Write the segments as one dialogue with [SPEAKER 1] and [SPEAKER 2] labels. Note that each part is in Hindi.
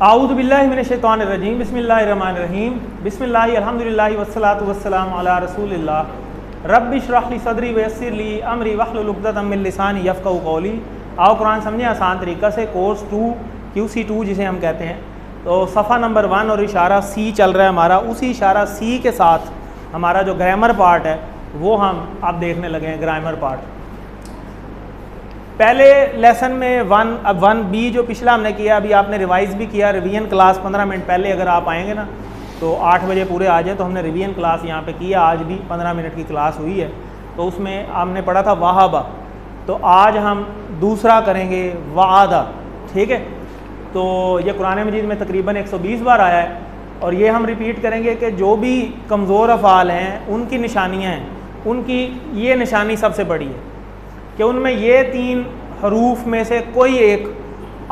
[SPEAKER 1] आऊज़ु बिल्लाहि मिनश्शैतानिर रजीम बिस्मिल्लाहिर्रहमानिर्रहीम बिस्मिल्लाहि अल्हम्दुलिल्लाहि वस्सलातु वस्सलामु अला रसूलिल्लाह रब्बि इश्रह ली सदरी वयस्सिर ली अमरी वहलुल उक़दतम मिन लिसानी यफ़क़हू क़ौली। आओ कुरान समझें आसान तरीक़ा से। कोर्स 2 QC2 जिसे हम कहते हैं, तो सफ़ा नंबर 1 और इशारा C चल रहा है हमारा। उसी इशारा C के साथ हमारा जो ग्रामर पार्ट है वो हम अब देखने लगे हैं। ग्रामर पार्ट पहले लेसन में 1B जो पिछला हमने किया, अभी आपने रिवाइज़ भी किया। रिवीजन क्लास 15 मिनट पहले अगर आप आएंगे ना तो 8 बजे पूरे आ जाए, तो हमने रिवीजन क्लास यहाँ पे किया। आज भी 15 मिनट की क्लास हुई है, तो उसमें हमने पढ़ा था वहाबा। तो आज हम दूसरा करेंगे वादा। ठीक है, तो ये कुरान मजीद में तकरीबन 120 बार आया है, और ये हम रिपीट करेंगे कि जो भी कमज़ोर अफ़ाल हैं उनकी निशानियाँ हैं, उनकी ये निशानी सबसे बड़ी है कि उनमें ये 3 हरूफ में से कोई एक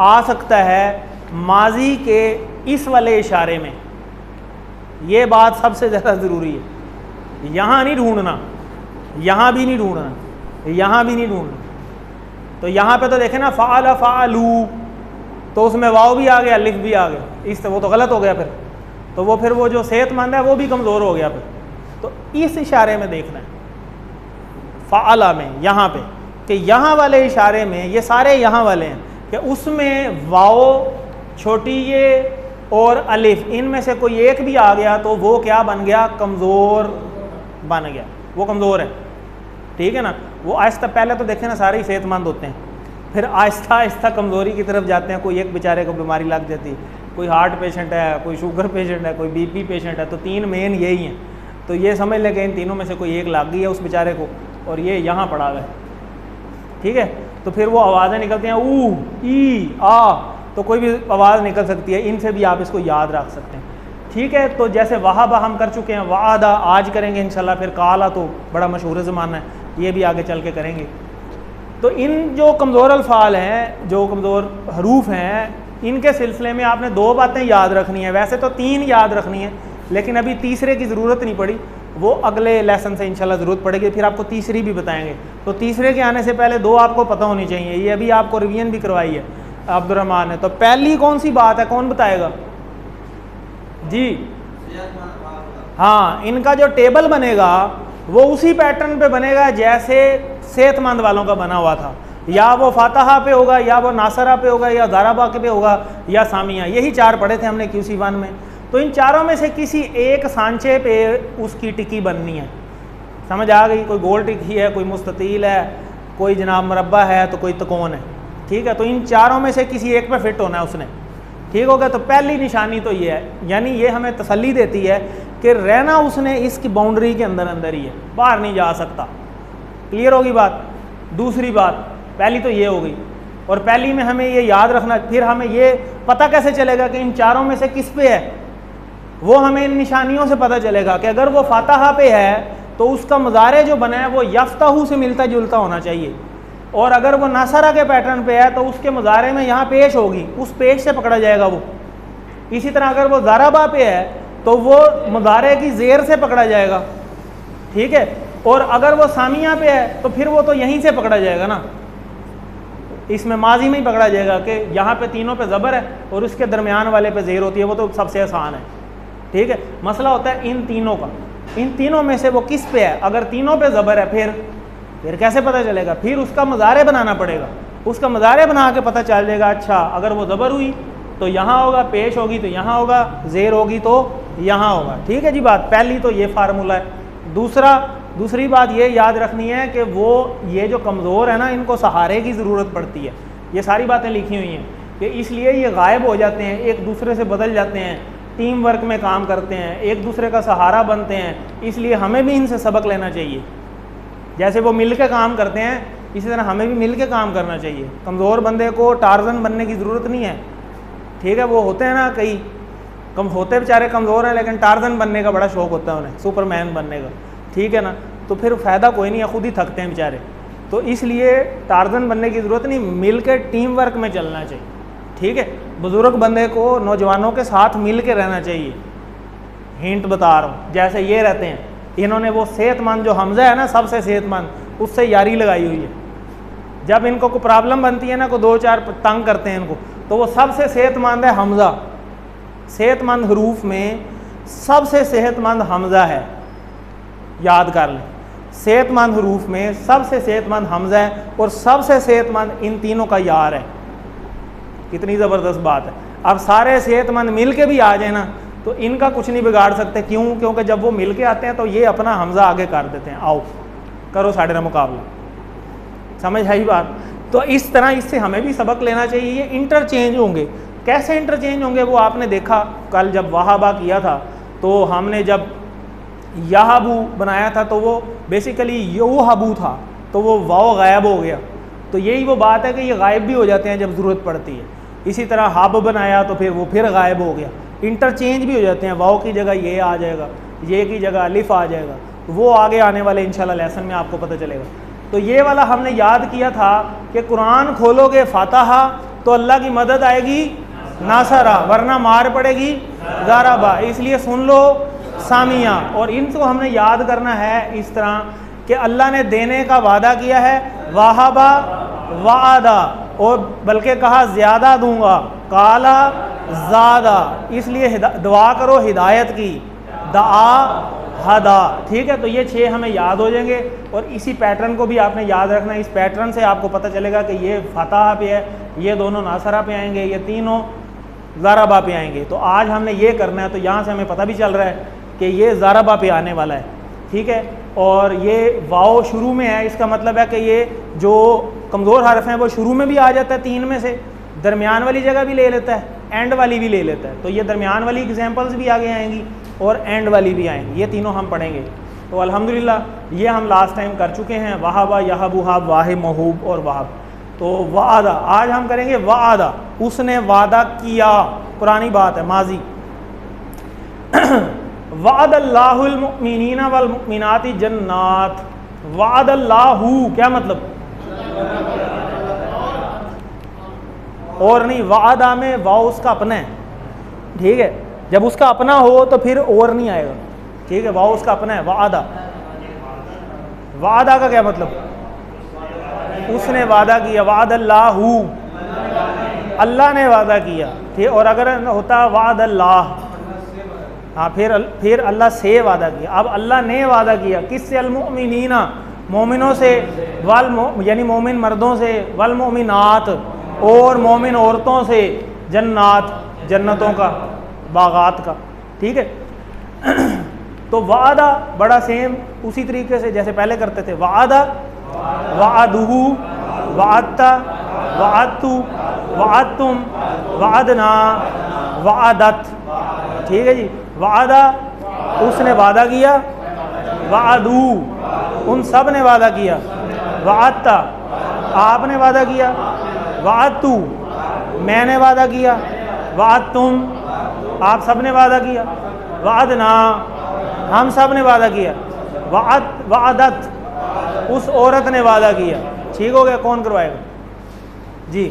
[SPEAKER 1] आ सकता है माजी के इस वाले इशारे में। ये बात सबसे ज़्यादा ज़रूरी है। यहाँ नहीं ढूंढना, यहाँ भी नहीं ढूंढना, यहाँ भी नहीं ढूंढना। तो यहाँ पे तो देखें ना, फ़ाला फ़ालू, तो उसमें वाव भी आ गया, अलिफ भी आ गया। इस वो तो गलत हो गया फिर। तो वो फिर वो जो सेहतमंद है वो भी कमज़ोर हो गया फिर। तो इस इशारे में देखना है, फ़ाला में, यहाँ पे, कि यहाँ वाले इशारे में, ये सारे यहाँ वाले हैं कि उसमें वाव, छोटी ये और अलिफ, इनमें से कोई एक भी आ गया तो वो क्या बन गया? कमज़ोर बन गया, वो कमज़ोर है। ठीक है ना। वो आहिस्ता, पहले तो देखें ना सारे ही सेहतमंद होते हैं, फिर आहिस्ता आहिस्ता कमज़ोरी की तरफ जाते हैं। कोई एक बेचारे को बीमारी लग जाती है, कोई हार्ट पेशेंट है, कोई शुगर पेशेंट है, कोई BP पेशेंट है। तो 3 मेन यही हैं। तो ये समझ लें कि इन तीनों में से कोई एक लग गई है उस बेचारे को, और ये यहाँ पड़ा हुआ है। ठीक है, तो फिर वो आवाज़ें निकलती हैं ऊ, ई, आ, तो कोई भी आवाज़ निकल सकती है। इनसे भी आप इसको याद रख सकते हैं। ठीक है, तो जैसे वहाबा हम कर चुके हैं, वादा आज करेंगे इंशाल्लाह। फिर काला तो बड़ा मशहूर ज़माना है, ये भी आगे चल के करेंगे। तो इन जो कमज़ोर अल्फाल हैं, जो कमज़ोर हरूफ हैं, इनके सिलसिले में आपने 2 बातें याद रखनी है। वैसे तो 3 याद रखनी है, लेकिन अभी तीसरे की ज़रूरत नहीं पड़ी, वो अगले लेसन से इंशाल्लाह ज़रूरत पड़ेगी। फिर आपको तीसरी भी बताएंगे। तो तीसरे के आने से पहले 2 आपको पता होनी चाहिए। ये अभी आपको रिवीजन भी करवाई है अब्दुर्रहमान ने। तो पहली कौन सी बात है, कौन बताएगा जी? हाँ, इनका जो टेबल बनेगा वो उसी पैटर्न पे बनेगा जैसे सेहतमंद वालों का बना हुआ था। या वो फातहा पे होगा, या वो नासरा पे होगा, या ज़ाराबा पे होगा, या सामिया। यही 4 पढ़े थे हमने QC1 में। तो इन चारों में से किसी एक सांचे पे उसकी टिक्की बननी है। समझ आ गई? कोई गोल टिक्की है, कोई मुस्ततील है, कोई जनाब मुरब्बा है, तो कोई तकोन है। ठीक है, तो इन चारों में से किसी एक पे फिट होना है उसने। ठीक हो गया। तो पहली निशानी तो ये है, यानी ये हमें तसल्ली देती है कि रहना उसने इसकी बाउंड्री के अंदर अंदर ही है, बाहर नहीं जा सकता। क्लियर होगी बात? दूसरी बात, पहली तो ये हो गई, और पहली में हमें ये याद रखना। फिर हमें ये पता कैसे चलेगा कि इन चारों में से किस पे है? वो हमें इन निशानियों से पता चलेगा कि अगर वो फातहा पे है तो उसका मुजारे जो बना है वो यफ्ताहू से मिलता जुलता होना चाहिए, और अगर वो नासरा के पैटर्न पे है तो उसके मुजारे में यहाँ पेश होगी, उस पेश से पकड़ा जाएगा वो। इसी तरह अगर वो ज़ाराबा पे है तो वो मुजारे की ज़ेर से पकड़ा जाएगा। ठीक है, और अगर वो सामिया पे है तो फिर वो तो यहीं से पकड़ा जाएगा ना, इसमें माजी में ही पकड़ा जाएगा कि यहाँ पे तीनों पे ज़बर है और उसके दरमियान वाले पे ज़ेर होती है। वो तो सबसे आसान है। ठीक है, मसला होता है इन तीनों का, इन तीनों में से वो किस पे है। अगर तीनों पे ज़बर है फिर कैसे पता चलेगा? फिर उसका मज़ारे बनाना पड़ेगा। उसका मज़ारे बना के पता चल जाएगा, अच्छा अगर वो ज़बर हुई तो यहाँ होगा, पेश होगी तो यहाँ होगा, ज़ेर होगी तो यहाँ होगा। ठीक है जी बात। पहली तो ये फार्मूला है। दूसरी बात ये याद रखनी है कि वो ये जो कमज़ोर है ना, इनको सहारे की ज़रूरत पड़ती है। ये सारी बातें लिखी हुई हैं कि इसलिए ये गायब हो जाते हैं, एक दूसरे से बदल जाते हैं, टीम वर्क में काम करते हैं, एक दूसरे का सहारा बनते हैं। इसलिए हमें भी इनसे सबक लेना चाहिए। जैसे वो मिल के काम करते हैं, इसी तरह हमें भी मिल के काम करना चाहिए। कमज़ोर बंदे को टार्जन बनने की ज़रूरत नहीं है। ठीक है, वो होते हैं ना कई कम होते बेचारे कमज़ोर हैं, लेकिन टार्जन बनने का बड़ा शौक़ होता है उन्हें, सुपरमैन बनने का। ठीक है ना, तो फिर फ़ायदा कोई नहीं है, खुद ही थकते हैं बेचारे। तो इसलिए टार्जन बनने की ज़रूरत नहीं, मिल के टीम वर्क में चलना चाहिए। ठीक है, बुज़ुर्ग बंदे को नौजवानों के साथ मिल के रहना चाहिए। हिंट बता रहा हूँ, जैसे ये रहते हैं, इन्होंने वो सेहतमंद जो हमज़ा है ना, सबसे सेहतमंद, उससे यारी लगाई हुई है। जब इनको कोई प्रॉब्लम बनती है ना, को 2-4 तंग करते हैं इनको, तो वो सबसे सेहतमंद है हमज़ा, सेहतमंद हरूफ में सबसे सेहतमंद हमज़ा है, याद कर लें। सेहतमंद हरूफ में सबसे सेहतमंद हमज़ा है और सबसे सेहतमंद इन तीनों का यार है। कितनी ज़बरदस्त बात है। अब सारे सेहतमंद मिल के भी आ जाए ना तो इनका कुछ नहीं बिगाड़ सकते। क्यों? क्योंकि जब वो मिल के आते हैं तो ये अपना हमज़ा आगे कर देते हैं, आओ करो साढ़े ना मुकाबला। समझ है ही बात। तो इस तरह इससे हमें भी सबक लेना चाहिए। ये इंटरचेंज होंगे। कैसे इंटरचेंज होंगे वो आपने देखा कल जब वहाबा किया था, तो हमने जब याहबू बनाया था तो वो बेसिकली योहबू था, तो वो वाव गायब हो गया। तो यही वो बात है कि ये गायब भी हो जाते हैं जब ज़रूरत पड़ती है। इसी तरह हब बनाया तो फिर वो फिर गायब हो गया। इंटरचेंज भी हो जाते हैं, वाव की जगह ये आ जाएगा, ये की जगह अलिफ आ जाएगा। वो आगे आने वाले इंशाल्लाह लेसन में आपको पता चलेगा। तो ये वाला हमने याद किया था कि कुरान खोलोगे फातिहा तो अल्लाह की मदद आएगी नासरा, वरना मार पड़ेगी ज़ाराबा। इसलिए सुन लो सामिया। और इनको हमने याद करना है इस तरह कि अल्लाह ने देने का वादा किया है, वाहबा वादा, और बल्कि कहा ज़्यादा दूंगा, काला ज़्यादा। इसलिए दुआ करो हिदायत की, दआ हदा। ठीक है, तो ये 6 हमें याद हो जाएंगे। और इसी पैटर्न को भी आपने याद रखना है। इस पैटर्न से आपको पता चलेगा कि ये फतह पे है, ये दोनों नासरा पे आएंगे, ये तीनों ज़ाराबा पे आएंगे। तो आज हमने ये करना है। तो यहाँ से हमें पता भी चल रहा है कि ये ज़ाराबा पे आने वाला है। ठीक है, और ये वाव शुरू में है, इसका मतलब है कि ये जो कमज़ोर हरफ हैं वो शुरू में भी आ जाता है 3 में से, दरमियान वाली जगह भी ले लेता है, एंड वाली भी ले लेता है। तो ये दरमियान वाली एग्जांपल्स भी आगे आएंगी और एंड वाली भी आएंगी। ये तीनों हम पढ़ेंगे। तो अल्हम्दुलिल्लाह ये हम लास्ट टाइम कर चुके हैं, वहाबा, यहबू, हाब, वाहिब, महूब और वहाब। तो वादा आज हम करेंगे। वादा, उसने वादा किया, पुरानी बात है, माजी। वादल्लाहुल मुमिनीना वल मुमिनाति जन्नात। वादल्लाहु क्या मतलब? और नहीं, वादा में वाव उसका अपना है। ठीक है, जब उसका अपना हो तो फिर और नहीं आएगा। ठीक है, वाव उसका अपना है। वादा, वादा का क्या मतलब? उसने वादा किया। वादल्लाहु, अल्लाह ने वादा किया। ठीक, और अगर होता वादल्लाह, हाँ, फिर अल्लाह से वादा किया। अब अल्लाह ने वादा किया किससे? अल-मुमिनीना, मोमिनों से, वल यानी मोमिन मर्दों से, वल मोमिनात, और मोमिन औरतों से, जन्नात, जन्नतों का, बागात का। ठीक है, तो वादा बड़ा सेम उसी तरीके से जैसे पहले करते थे। वादा, वादुहु, वादता, वादतु, वादतुम, वादना, वादत। ठीक है जी, वादा उसने वादा किया, वादू उन सब ने वादा किया, वादता आपने वादा किया, वादतु मैंने वादा किया, वादतुम आप सब ने वादा किया, वादना हम सब ने वादा किया, वादत उस औरत ने वादा किया। ठीक हो गया? कौन करवाएगा जी?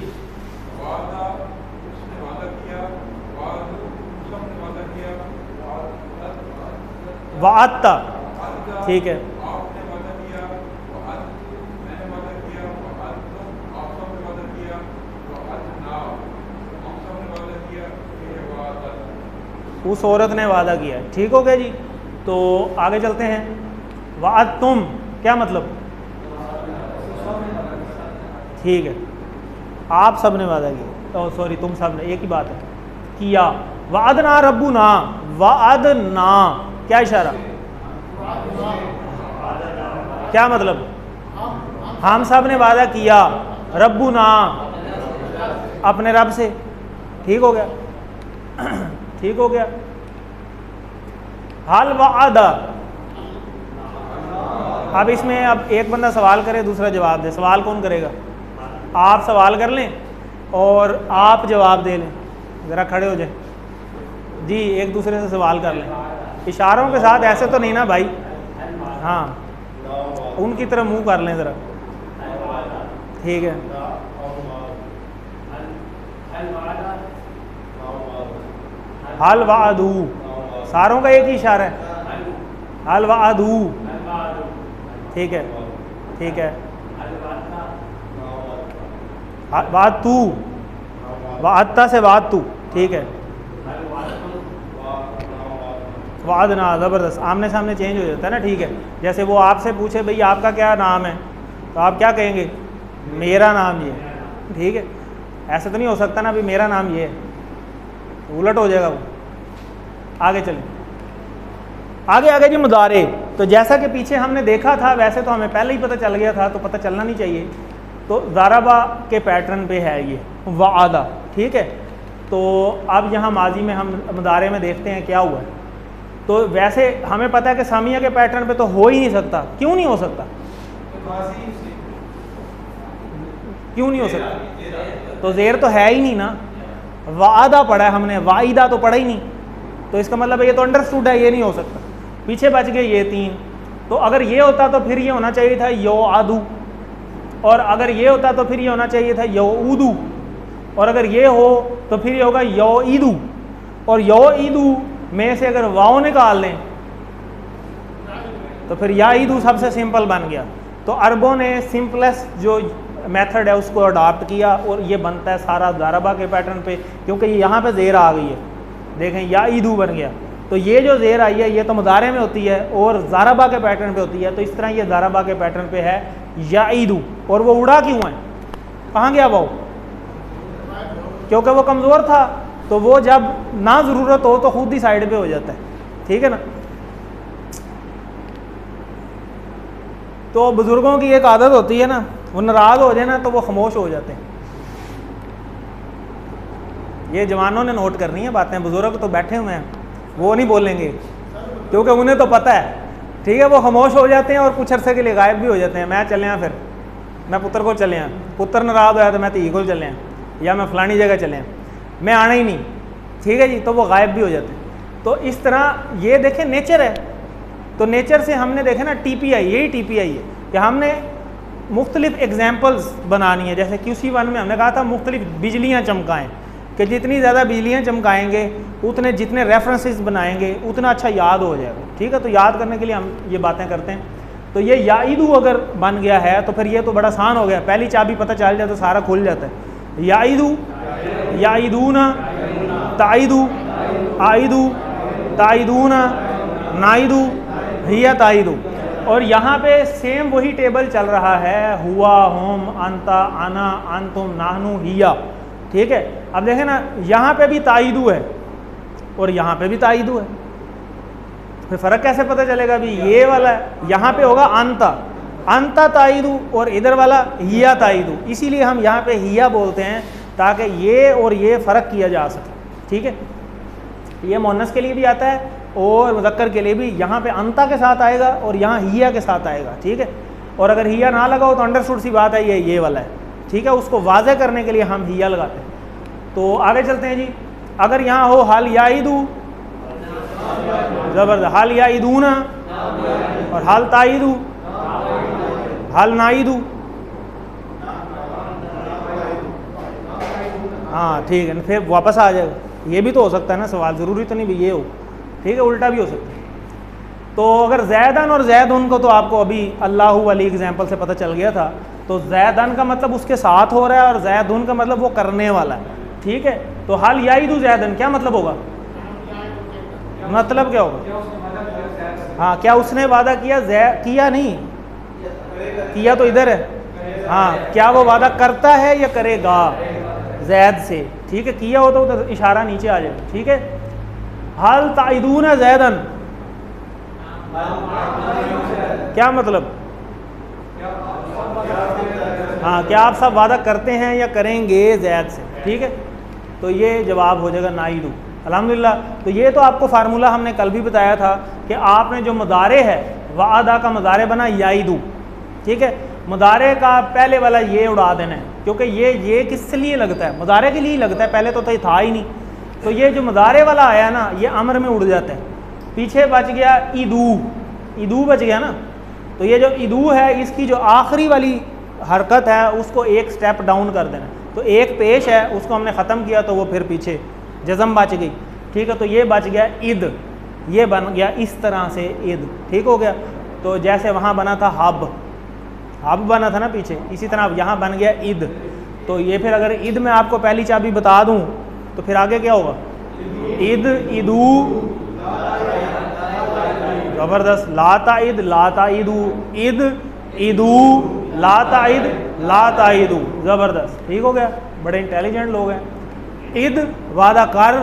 [SPEAKER 1] वादता, ठीक है। उस औरत ने वादा किया। ठीक हो गया जी? तो आगे चलते हैं। वाद तुम क्या मतलब? ठीक है, आप सब ने वादा किया। सॉरी, तुम सब ने, एक ही बात है, किया। वादना रब्बुना, वादना क्या इशारा? क्या मतलब? हम सब ने वादा किया, रब्बुना अपने रब से। ठीक हो गया? ठीक हो गया। हल वादा, अब इसमें अब एक बंदा सवाल करे, दूसरा जवाब दे। सवाल कौन करेगा? आप सवाल कर लें और आप जवाब दे लें। ज़रा खड़े हो जाए जी, एक दूसरे से सवाल कर लें इशारों के साथ। ऐसे तो नहीं ना भाई, हाँ, उनकी तरफ मुंह कर लें ज़रा। ठीक है, हल वादू, सारों का एक ही इशारा है, हल वादू। ठीक है, ठीक है। वाद तू, वादता से वाद तू। ठीक है, वादना, ज़बरदस्त, आमने सामने चेंज हो जाता है ना, ठीक है। जैसे वो आपसे पूछे भाई आपका क्या नाम है, तो आप क्या कहेंगे, मेरा नाम ये है, ठीक है। ऐसा तो नहीं हो सकता ना भी मेरा नाम ये है, तो उलट हो जाएगा वो। आगे चलें, आगे जी मुदारे। तो जैसा कि पीछे हमने देखा था वैसे तो हमें पहले ही पता चल गया था, तो पता चलना नहीं चाहिए। तो ज़ारबा के पैटर्न पे है ये वादा, ठीक है। तो अब यहाँ माजी में हम मुदारे में देखते हैं क्या हुआ है। तो वैसे हमें पता है कि सामिया के पैटर्न पे तो हो ही नहीं सकता। क्यों नहीं हो सकता, क्यों नहीं हो सकता? तो ज़ेर तो है ही नहीं ना, वादा पढ़ा है हमने, वाइदा तो पढ़ा ही नहीं, तो इसका मतलब ये तो अंडरस्टूड है, ये नहीं हो सकता। पीछे बच गए ये 3। तो अगर ये होता तो फिर ये होना चाहिए था यो आदू, और अगर ये होता तो फिर ये होना चाहिए था यो ऊदू, और अगर ये हो तो फिर ये होगा यो ईदू, और यो ईदू में से अगर वाओ निकाल लें तो फिर या ईदू सबसे सिंपल बन गया। तो अरबों ने सिंपलेस्ट जो मेथड है उसको अडॉप्ट किया, और ये बनता है सारा ज़ारबा के पैटर्न पे, क्योंकि यहाँ पे ज़ेर आ गई है, देखें या ईदू बन गया। तो ये जो ज़ेर आई है ये तो मुदारे में होती है और ज़ारबा के पैटर्न पे होती है। तो इस तरह ये ज़ारबा के पैटर्न पे है या ईदू। और वो उड़ा क्यों है, कहाँ गया वो? क्योंकि वो कमज़ोर था, तो वो जब ना ज़रूरत हो तो खुद ही साइड पे हो जाता है, ठीक है ना। तो बुज़ुर्गों की एक आदत होती है ना, वो नाराज़ हो जाए ना तो वो खामोश हो जाते हैं। ये जवानों ने नोट करनी है बातें, बुज़ुर्ग तो बैठे हुए हैं, वो नहीं बोलेंगे क्योंकि उन्हें तो पता है, ठीक है। वो खामोश हो जाते हैं और कुछ अरसे के लिए गायब भी हो जाते हैं। मैं चले फिर मैं पुत्र को चले, पुत्र नाराज़ होया तो मैं धी को चले, या मैं फलानी जगह चले, मैं आना ही नहीं, ठीक है जी। तो वो गायब भी हो जाते हैं। तो इस तरह ये देखें नेचर है। तो नेचर से हमने देखे ना TPI, यही TPI है कि हमने मुख्तलिफ एग्जाम्पल्स बनानी है। जैसे QC1 में हमने कहा था मुख्तलिफ बिजलियाँ चमकाएँ, कि जितनी ज़्यादा बिजलियाँ चमकाएँगे उतने जितने रेफरेंसेस बनाएंगे उतना अच्छा याद हो जाएगा, ठीक है। तो याद करने के लिए हम ये बातें करते हैं। तो ये याईदू अगर बन गया है तो फिर ये तो बड़ा आसान हो गया, पहली चाबी पता चल जाए तो सारा खुल जाता है। याईदू, याईदूना, ताईदू, आईदू, ताईदूना, नाईदू, हिया ताईदू। और यहाँ पे सेम वही टेबल चल रहा है, हुआ, होम, अंता, आना, अंतुम, नाहनु, हिया, ठीक है। अब देखें ना, यहाँ पे भी ताईदू है और यहाँ पे भी ताईदू है, फिर फ़र्क कैसे पता चलेगा भी? ये वाला है यहाँ पे होगा अंता, अंता ताईदू, और इधर वाला हिया ताईदू। इसीलिए हम यहाँ पे हिया बोलते हैं ताकि ये और ये फ़र्क किया जा सके, ठीक है। ये मुअन्नस के लिए भी आता है और मुज़क्कर के लिए भी। यहाँ पे अंता के साथ आएगा और यहाँ हिया के साथ आएगा, ठीक है। और अगर हिया ना लगा हो तो अंडरस्टूड सी बात है ये वाला है, ठीक है। उसको वाज़े करने के लिए हम हिया लगाते हैं। तो आगे चलते हैं जी। अगर यहाँ हो हाल याईदू, ज़बरदस्त, हाल याईदूना, और हाल ताईदू, हाल नाईदू, हाँ ठीक है, फिर वापस आ जाएगा। ये भी तो हो सकता है ना सवाल, ज़रूरी तो नहीं भी ये हो, ठीक है, उल्टा भी हो सकता है। तो अगर ज़ैदन और ज़ैदुन को तो आपको अभी अल्लाहु वाली एग्जाम्पल से पता चल गया था। तो ज़ैदन का मतलब उसके साथ हो रहा है और ज़ैदुन का मतलब वो करने वाला है, ठीक है। तो हाल याईदू ज़ैदन क्या मतलब होगा? मतलब क्या होगा? हाँ, क्या उसने वादा किया? किया नहीं, किया तो इधर है। हाँ, क्या वो वादा करता है या करेगा ज़ैद से, ठीक है। किया हो तो इशारा नीचे आ जाए, ठीक है। हाल ताइदून ज़ैदन, क्या मतलब? हाँ, क्या आप सब वादा करते हैं या करेंगे ज़ैद से, ठीक है। तो ये जवाब हो जाएगा नाइदू, अल्हम्दुलिल्लाह। तो ये तो आपको फार्मूला हमने कल भी बताया था कि आपने जो मुदारे है वादा का मुदारे बना याईदू, ठीक है। मुदारे का पहले वाला ये उड़ा देना है, क्योंकि ये किस लिए लगता है? मुदारे के लिए लगता है, पहले तो था ही नहीं। तो ये जो मुदारे वाला आया ना, ये अमर में उड़ जाता है। पीछे बच गया ईदू, ईदू बच गया ना। तो ये जो ईदू है, इसकी जो आखिरी वाली हरकत है उसको एक स्टेप डाउन कर देना। तो एक पेश है, उसको हमने ख़त्म किया तो वो फिर पीछे जज़म बच गई, ठीक है। तो ये बच गया ईद, ये बन गया इस तरह से ईद, ठीक हो गया। तो जैसे वहाँ बना था हब बना था ना पीछे, इसी तरह यहाँ बन गया ईद। तो ये फिर अगर ईद में आपको पहली चाबी बता दूँ तो फिर आगे क्या होगा? ईद, ईदू, ज़बरदस्त। लाताइद लाताइदू, इद ईदू, लाताइद लाताइदू, ज़बरदस्त, ठीक हो गया। बड़े इंटेलिजेंट लोग हैं। इद वादा कर,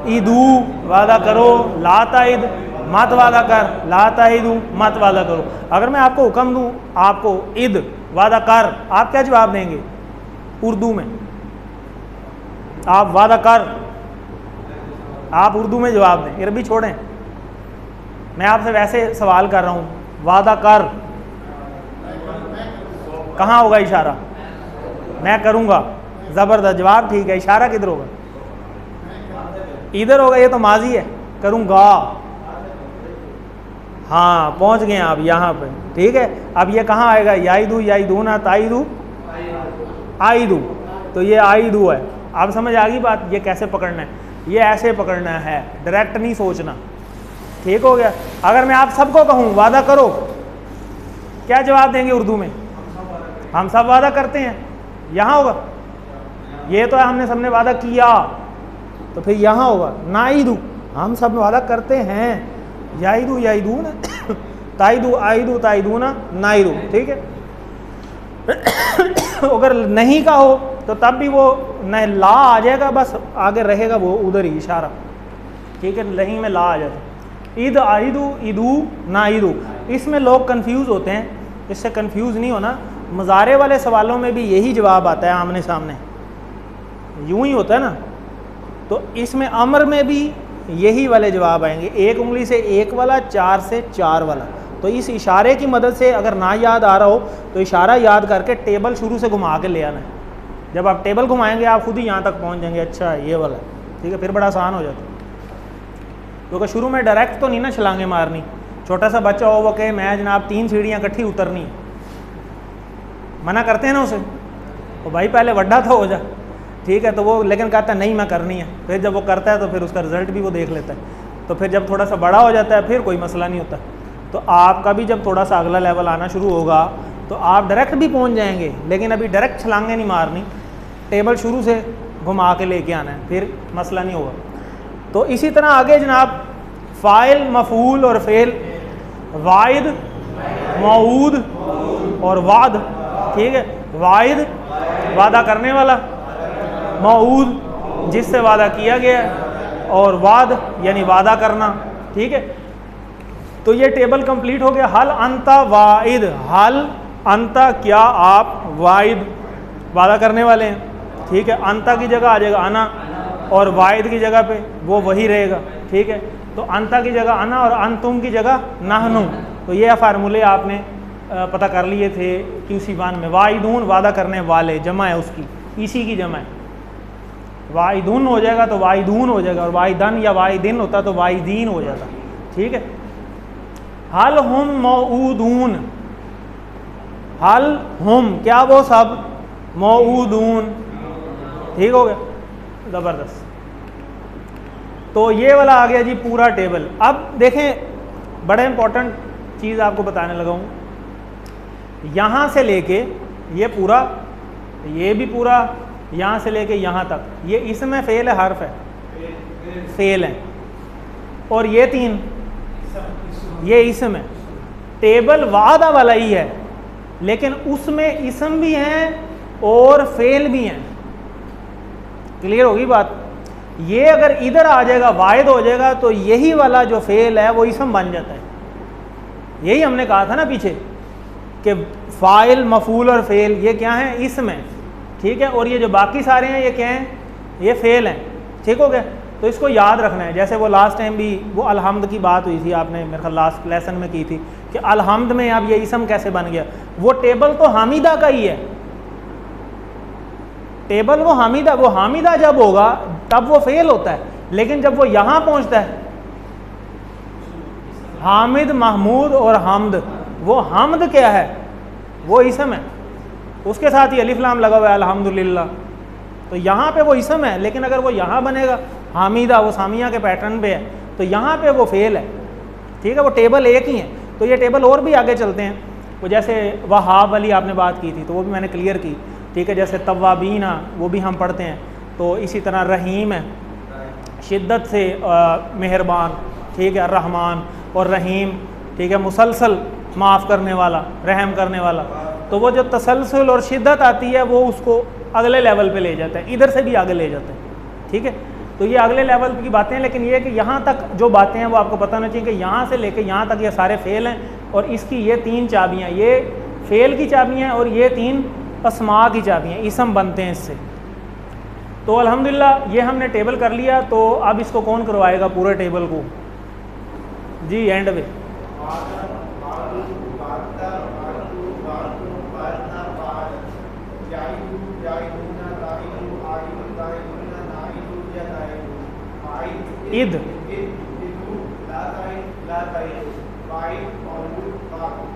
[SPEAKER 1] ईदू वादा करो, लाताइद मत वादा कर, लाताइदू मत वादा करो। अगर मैं आपको हुक्म दूं आपको इद वादा कर, आप क्या जवाब देंगे उर्दू में? आप वादा कर, आप उर्दू में जवाब दें, अरबी छोड़ें। मैं आपसे वैसे सवाल कर रहा हूँ, वादा कर कहाँ होगा इशारा? मैं करूँगा, ज़बरदस्त जवाब, ठीक है। इशारा किधर होगा? इधर होगा, ये तो माजी है, करूँगा। हाँ पहुँच गए आप यहाँ पे, ठीक है। अब ये कहाँ आएगा? याइदू, याइदू ना, ताइदू, आइदू, तो ये आइदू है। अब समझ आ गई बात, ये कैसे पकड़ना है? ये ऐसे पकड़ना है, डायरेक्ट नहीं सोचना, ठीक हो गया। अगर मैं आप सबको कहूँ वादा करो, क्या जवाब देंगे उर्दू में? हम सब वादा करते हैं, यहाँ होगा। ये तो है हमने सबने वादा किया, तो फिर यहाँ होगा नाइदू, हम सब वादा करते हैं। याइदू याइदू ना, ताइदू आइदू ताइदू ना, नाइदू, ठीक है। अगर नहीं का हो तो तब भी वो न ला आ जाएगा, बस आगे रहेगा वो उधर ही इशारा, ठीक है। नहीं में ला आ जाता। ईद आइदू, ईदू ना ईदू, इसमें लोग कंफ्यूज होते हैं, इससे कंफ्यूज नहीं होना। मुजारे वाले सवालों में भी यही जवाब आता है आमने सामने, यूं ही होता है ना। तो इसमें अमर में भी यही वाले जवाब आएंगे, एक उंगली से एक वाला, चार से चार वाला। तो इस इशारे की मदद से अगर ना याद आ रहा हो तो इशारा याद करके टेबल शुरू से घुमा के ले आना है। जब आप टेबल घुमाएंगे आप खुद ही यहाँ तक पहुँच जाएंगे, अच्छा ये वाला, ठीक है। फिर बड़ा आसान हो जाता है, क्योंकि शुरू में डायरेक्ट तो नहीं ना छलांगे मारनी। छोटा सा बच्चा हो वो कहे मैं जनाब 3 सीढ़ियाँ इकट्ठी उतरनी है, मना करते हैं ना उसे, तो भाई पहले वड्डा तो हो जा, ठीक है। तो वो लेकिन कहता है नहीं मैं करनी है। फिर जब वो करता है तो फिर उसका रिजल्ट भी वो देख लेता है। तो फिर जब थोड़ा सा बड़ा हो जाता है फिर कोई मसला नहीं होता। तो आपका भी जब थोड़ा सा अगला लेवल आना शुरू होगा तो आप डायरेक्ट भी पहुंच जाएंगे, लेकिन अभी डायरेक्ट छलांगे नहीं मारनी, टेबल शुरू से घुमा के लेके आना है, फिर मसला नहीं होगा। तो इसी तरह आगे जनाब फ़ाइल, मफ़ूल और फ़ेल, वाइद, मऊद और वाद, ठीक है। वाइद वादा करने वाला, मऊद जिससे वादा किया गया, और वाद यानी वादा करना, ठीक है। तो ये टेबल कंप्लीट हो गया। हल अंता वाइद, हल अंता क्या आप वाइद वादा करने वाले हैं, ठीक है। अंता की जगह आ जाएगा अना, और वाइद की जगह पे वो वही रहेगा, ठीक है। तो अंता की जगह अना और अंतुम की जगह नहनु। तो ये फार्मूले आपने पता कर लिए थे QC1 में। वाइदून वादा करने वाले, जमा है उसकी, इसी की जमा है। वाइदून हो जाएगा तो वाइदून हो जाएगा, और वाइदन या वाइदिन होता तो वाइदीन हो जाता, ठीक है। हल हुम मऊदून, हल हुम क्या वो सब, मऊदून, ठीक हो गया, ज़बरदस्त। तो ये वाला आ गया जी पूरा टेबल। अब देखें बड़ा इंपॉर्टेंट चीज़ आपको बताने लगा हूँ। यहाँ से लेके ये पूरा, ये भी पूरा, यहाँ से लेके यहाँ तक, ये इसमें फ़ेल है, हर्फ है, फ़ेल है। और ये 3 ये इसम है। टेबल वादा वाला ही है, लेकिन उसमें इसम भी हैं और फ़ेल भी हैं। क्लियर होगी बात? ये अगर इधर आ जाएगा वाहिद हो जाएगा तो यही वाला जो फ़ेल है वो इसम बन जाता है। यही हमने कहा था ना पीछे कि फ़ाइल, मफ़ूल और फ़ेल ये क्या हैं, इसम है, ठीक है। और ये जो बाकी सारे हैं ये क्या हैं, ये फ़ेल हैं, ठीक हो गया। तो इसको याद रखना है। जैसे वो लास्ट टाइम भी वो अलहम्द की बात हुई थी, आपने मेरे ख्याल लास्ट लेसन में की थी कि अलहम्द में अब ये इसम कैसे बन गया। वो टेबल तो हामिदा का ही है, टेबल वो हामिदा जब होगा तब वो फ़ेल होता है, लेकिन जब वो यहाँ पहुँचता है हामिद, महमूद और हमद, वो हमद क्या है, वो इसम है, उसके साथ ही अलिफ लाम लगा हुआ है अल्हम्दुलिल्लाह। तो यहाँ पे वो इसम है, लेकिन अगर वो यहाँ बनेगा हामिदा, वो सामिया के पैटर्न पे है, तो यहाँ पे वो फ़ेल है, ठीक है। वो टेबल एक ही है। तो ये टेबल और भी आगे चलते हैं। वो जैसे वहाब वाली आपने बात की थी तो वो भी मैंने क्लियर की, ठीक है। जैसे तव्वाबीना वो भी हम पढ़ते हैं। तो इसी तरह रहीम है, शिद्दत से मेहरबान, ठीक है, रहमान और रहीम। ठीक है, मुसलसल माफ़ करने वाला, रहम करने वाला। तो वो जो तसलसल और शिद्दत आती है वो उसको अगले लेवल पे ले जाता है, इधर से भी आगे ले जाता है, ठीक है। तो ये अगले लेवल की बातें हैं, लेकिन ये कि यहाँ तक जो बातें हैं वो आपको पता होना चाहिए कि यहाँ से लेके यहाँ तक ये सारे फ़ेल हैं, और इसकी ये 3 चाबियाँ, ये फ़ेल की चाबियाँ हैं और ये 3 अस्मा की चाबियाँ, इसम बनते हैं इससे। तो अल्हम्दुलिल्लाह ये हमने टेबल कर लिया। तो अब इसको कौन करवाएगा पूरे टेबल को? जी एंड पे ईद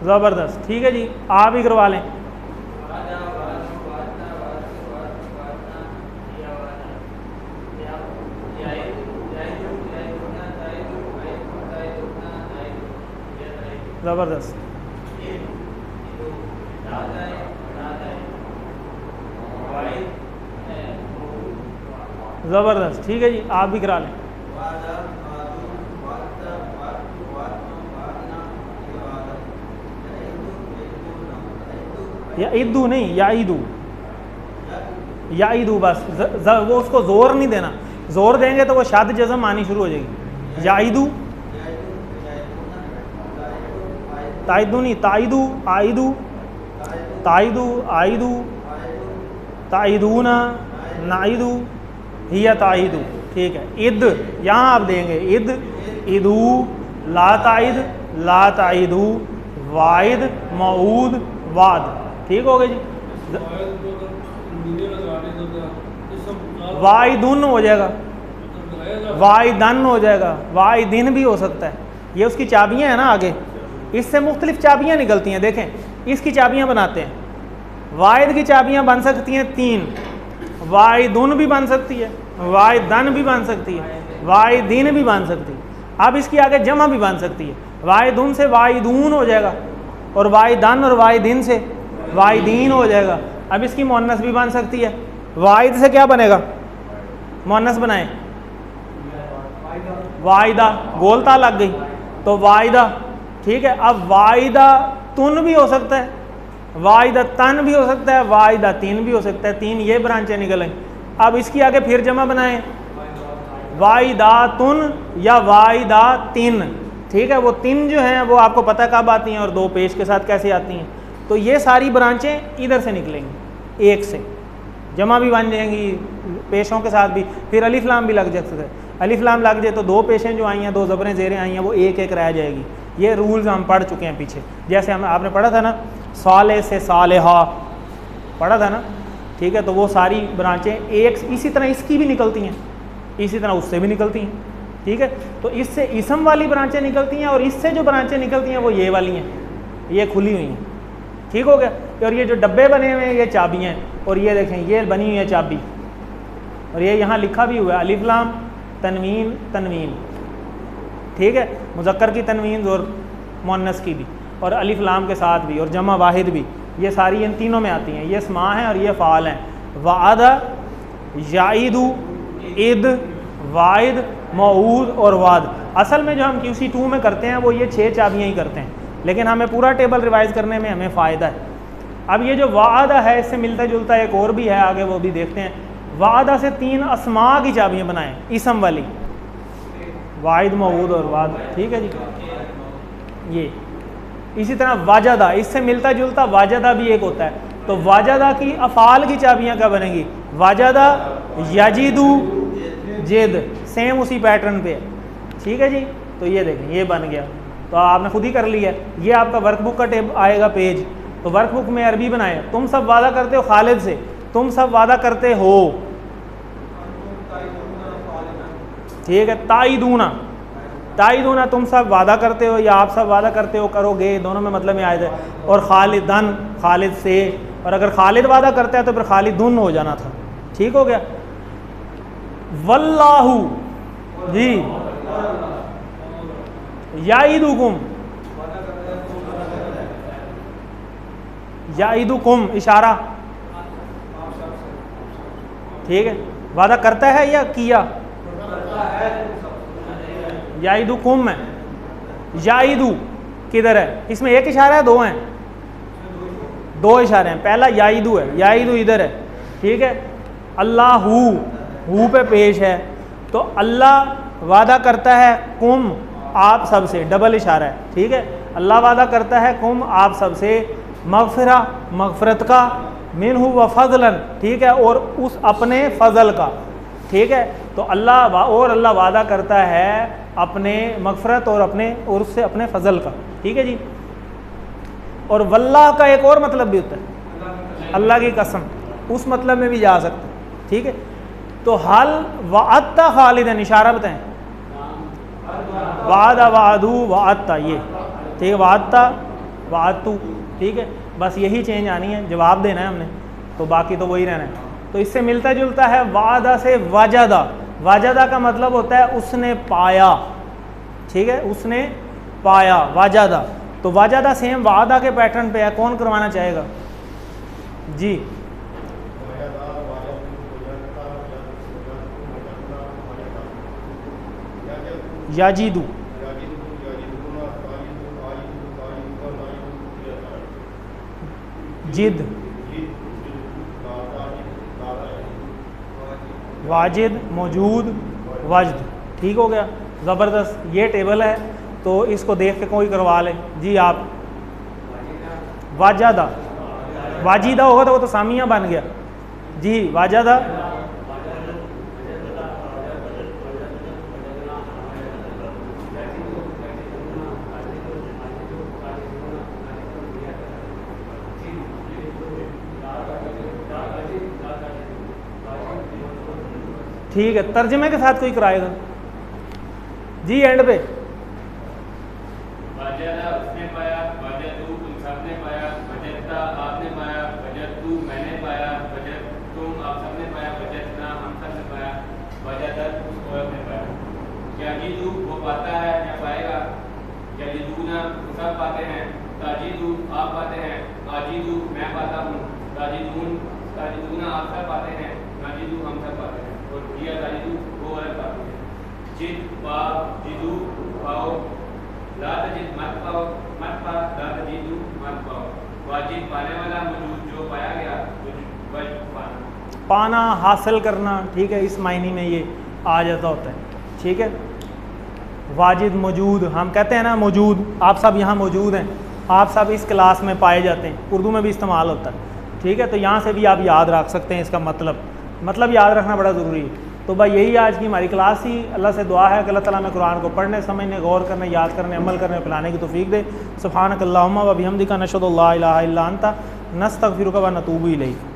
[SPEAKER 1] ज़बरदस्त, ठीक है जी, आप ही करवा लें। ज़बरदस्त, ज़बरदस्त, ठीक है जी, आप भी करा लें। या ईदू नहीं, या ईदू, या ईदू बस, वो उसको ज़ोर नहीं देना, ज़ोर देंगे तो वो शाद जज़म आनी शुरू हो जाएगी। या ईदू, ताइदू नहीं, ताइदू, आइदू, ताइदू, आइदू, ताइदूना, नाइदू, हिया ताइदू, ठीक है। इद यहाँ आप देंगे इद, इदू, ला ताइद, ला ताइदू, वाइद, मऊद, वाद, ठीक हो गया जी। वाइदुन हो जाएगा, वाइदन हो जाएगा, वाइदिन भी हो सकता है। ये उसकी चाबियाँ हैं ना, आगे इससे मुख्तलिफ चाबियाँ निकलती हैं। देखें, इसकी चाबियाँ बनाते हैं, वाइद की चाबियाँ बन सकती हैं 3, वाइदुन भी बन सकती है, वाइदन भी बन सकती है, वाइदिन भी बन सकती है। अब इसकी आगे जमा भी बन सकती है, वाइदुन से वाइदून हो जाएगा, और वाइदन और वाइदिन से वाइदीन हो जाएगा। अब इसकी मुअन्नस भी बन सकती है, वाइद से क्या बनेगा? मुअन्नस बनाए, वाइदा, गोलता लग गई तो वाइदा, ठीक है। अब वाइदा तुन भी हो सकता है, वाइदा तन भी हो सकता है, वाइदा तीन भी हो सकता है, 3 ये ब्रांचें निकल आई। अब इसकी आगे फिर जमा बनाएं, वाइदा तुन या वाइदा तीन, ठीक है। वो 3 जो हैं वो आपको पता कब आती हैं और 2 पेश के साथ कैसे आती हैं। तो ये सारी ब्रांचें इधर से निकलेंगी, 1 से जमा भी बन जाएंगी, पेशों के साथ भी। फिर अलिफ लाम भी लग सकता है, अलिफ लाम लग जाए तो 2 पेशें जो आई हैं, 2 ज़बरें ज़ेरें आई हैं, वो 1-1 रह जाएगी। ये रूल्स हम पढ़ चुके हैं पीछे, जैसे हम आपने पढ़ा था ना, साले से सालेहा पढ़ा था ना, ठीक है। तो वो सारी ब्रांचें एक, इसी तरह इसकी भी निकलती हैं, इसी तरह उससे भी निकलती हैं, ठीक है। तो इससे इसम वाली ब्रांचें निकलती हैं, और इससे जो ब्रांचें निकलती हैं वो ये वाली हैं, ये खुली हुई हैं, ठीक हो गया। और ये जो डब्बे बने हुए हैं ये चाबियाँ हैं, और ये देखें ये बनी हुई है चाबी, और ये यहाँ लिखा भी हुआ है अलिफ लाम तनवीन तनवीन, ठीक है। मुज़क्कर की तनवीन और मुअन्नस की भी, और अलिफ लाम के साथ भी, और जमा वाहिद भी, ये सारी इन तीनों में आती हैं। ये स्मा हैं और ये फ़ाल हैं। वादा, याइदु, इद, वाइद, मऊद और वाद। असल में जो हम QC2 में करते हैं वो ये 6 चाबियाँ ही करते हैं, लेकिन हमें पूरा टेबल रिवाइज़ करने में हमें फ़ायदा है। अब ये जो वादा है इससे मिलता जुलता एक और भी है, आगे वो भी देखते हैं। वादा से 3 अस्मा की चाबियाँ बनाएं, इसम वाली, वाइद, मऊद और वाद, ठीक है जी। ये इसी तरह वाजदा, इससे मिलता जुलता वाजदा भी एक होता है। तो वाजदा की अफ़ाल की चाबियाँ क्या बनेंगी? वाजदा, याजिदू, जिद, सेम उसी पैटर्न पे है, ठीक है जी। तो ये देखें ये बन गया, तो आपने खुद ही कर लिया। ये आपका वर्कबुक का टेब आएगा पेज, तो वर्कबुक में अरबी बनाए। तुम सब वादा करते हो खालिद से, तुम सब वादा करते हो, ठीक है। ताइदूना, ताइदूना तुम सब वादा करते हो या आप सब वादा करते हो, करोगे, दोनों में मतलब में आए थे। और खालिदन, खालिद से, और अगर खालिद वादा करता है तो फिर खालिदुन हो जाना था, ठीक हो गया। वल्लाहु जी, याइदुकुम, याइदुकुम इशारा, ठीक है। वादा करता है या किया? याइदुकुम है, याइदु, किधर है? इसमें एक इशारा है, दो हैं? दो इशारे हैं। पहला याइदू है, याइदू इधर है, ठीक है। अल्लाहू, हू पे पेश है, तो अल्लाह वादा करता है कुम आप सबसे, डबल इशारा है, ठीक है। अल्लाह वादा करता है कुम आप सबसे, मगफिरा मगफरत का, मिनहु व फजलन, ठीक है, और उस अपने फजल का, ठीक है। तो अल्लाह वादा करता है अपने मगफरत और उससे अपने फजल का, ठीक है जी। और वल्लाह का एक और मतलब भी होता है, अल्लाह की कसम, उस मतलब में भी जा सकते हैं, ठीक है। तो हल वअत्ता खालिदन, इशारा बताएं, वादा वादू वअत्ता, ये ठीक है, वात्ता वातू, ठीक है। बस यही चेंज आनी है, जवाब देना है हमने, तो बाकी तो वही रहना है। तो इससे मिलता जुलता है वादा से वाजदा, वाजदा का मतलब होता है उसने पाया, ठीक है, उसने पाया, वाजदा। तो वाजदा सेम वादा के पैटर्न पे है, कौन करवाना चाहेगा जी? याजीदू, जिद, वाजिद, मौजूद, वजद, ठीक हो गया, ज़बरदस्त। ये टेबल है, तो इसको देख के कोई करवा ले जी। आप वाजदा, वाजिदा होगा तो वो तो सामिया बन गया जी, वाजदा, ठीक है। तर्जमे के साथ कोई कराएगा जी एंड पे?
[SPEAKER 2] उसने पाया, तुम सबने पाया, आपने पाया, मैंने पाया, तुम आप सबने पाया, हम सबने पाया, उस औरत ने पाया। याजीदू वो पाता है या पाएगा, याजीदूना वो सब पाते हैं, ताजीदू आप पाते हैं, आजीदू मैं पाता हूँ, ताजीदूना आप सब पाते हैं, नाजीदू हम सब पाते हैं, और जिया ताजीदू वो औरत पाती है। जिद पा, जिदू पाओ, ला तजिद मत पाओ, मत पा, ला तजिदू मत पाओ। वाजिब पाने वाला, मौजूद जो पाया गया, पाना,
[SPEAKER 1] पाना, हासिल करना, ठीक है, इस मायने में ये आ जाता होता है, ठीक है। वाजिद मौजूद, हम कहते हैं ना मौजूद, आप सब यहाँ मौजूद हैं, आप सब इस क्लास में पाए जाते हैं, उर्दू में भी इस्तेमाल होता है, ठीक है। तो यहाँ से भी आप याद रख सकते हैं इसका मतलब याद रखना बड़ा ज़रूरी है। तो भाई यही आज की हमारी क्लास ही। अल्लाह से दुआ है कि अल्लाह ताला में कुरान को पढ़ने, समझने, गौर करने, याद करने, अमल करने, पिलाने की तौफीक दे। सुब्हानक अल्लाहुम्मा व बिहम्दिका नशहदु अल्ला इलाहा इल्ला अंता नस्तगफिरुका व नतूबु इलैक।